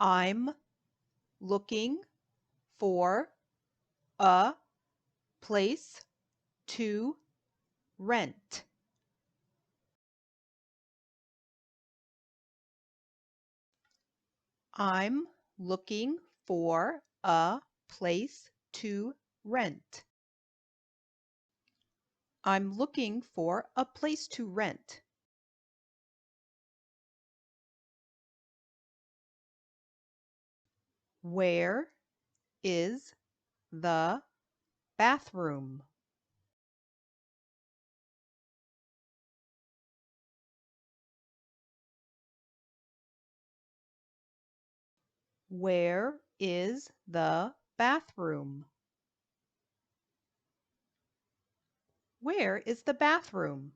I'm looking for a place to rent. I'm looking for a place to rent. I'm looking for a place to rent. Where is the bathroom? Where is the bathroom? Where is the bathroom?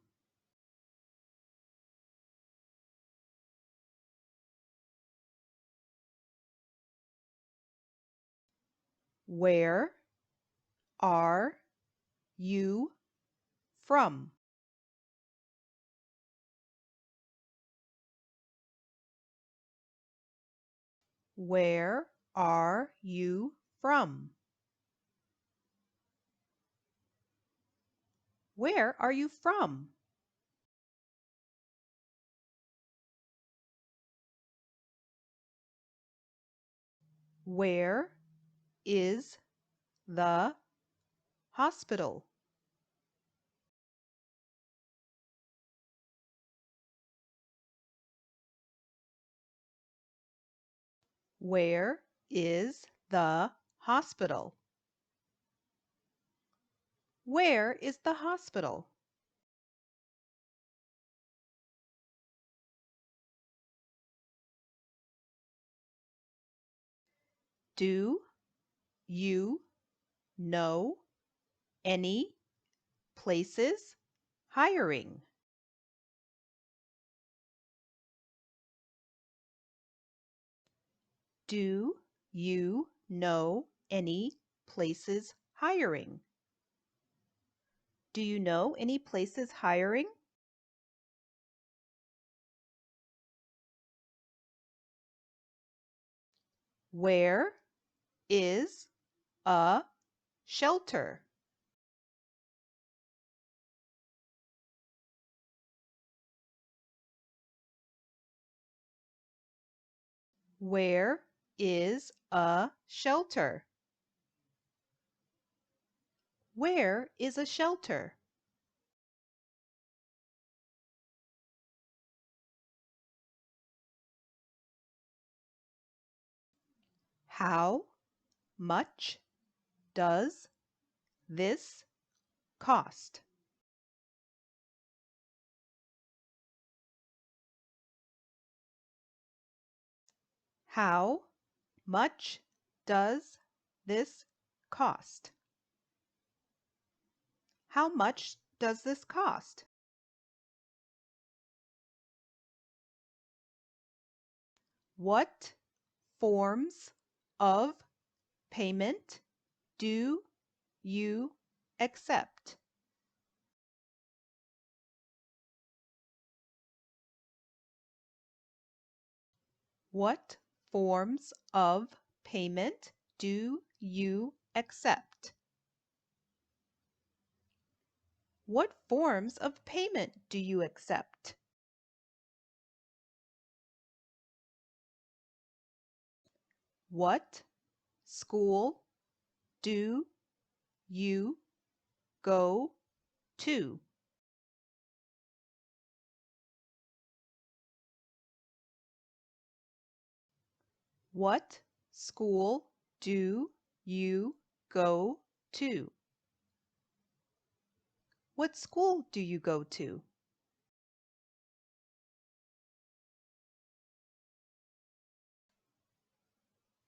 Where are you from? Where are you from? Where are you from? Where is the hospital? Where is the hospital? Where is the hospital? Do you know any places hiring? Do you know any places hiring? Do you know any places hiring? Where is a shelter? Where is a shelter? Where is a shelter? How much does this cost? How much does this cost? How much does this cost? What forms of payment do you accept? What forms of payment do you accept? What forms of payment do you accept? What school do you go to? What school do you go to? What school do you go to?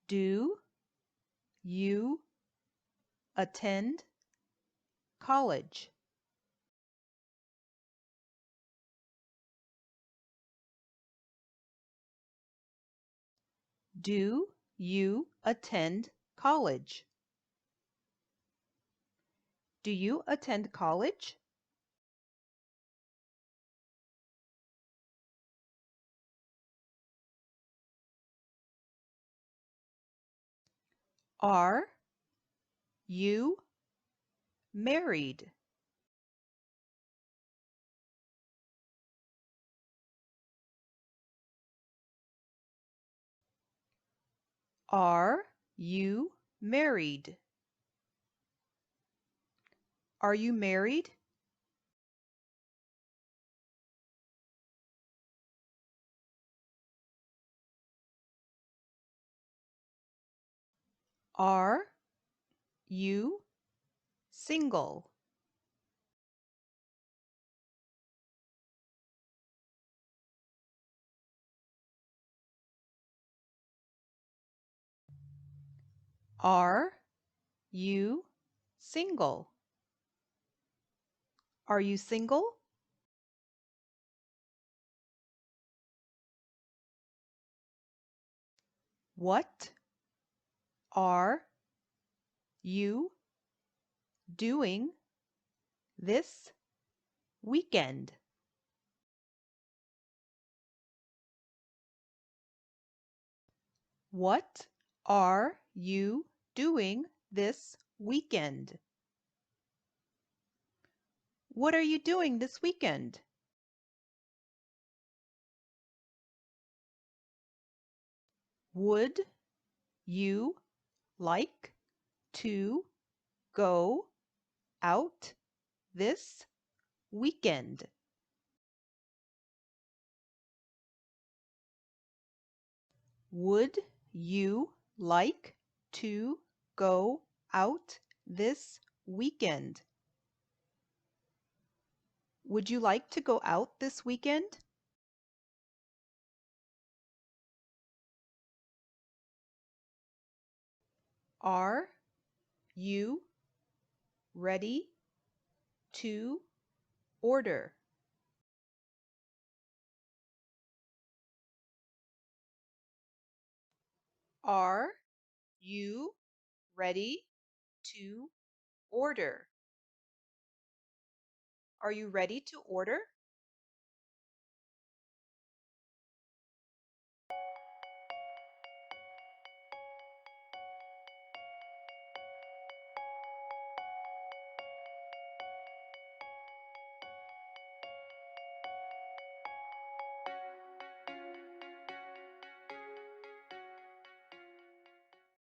Do you attend college? Do you attend college? Do you attend college? Are you married? Are you married? Are you married? Are you single? Are you single? Are you single? What are you doing this weekend? What are you doing this weekend? What are you doing this weekend? Would you like to go out this weekend? Would you like to go out this weekend? Would you like to go out this weekend? Are you ready to order? Are you ready to order? Are you ready to order?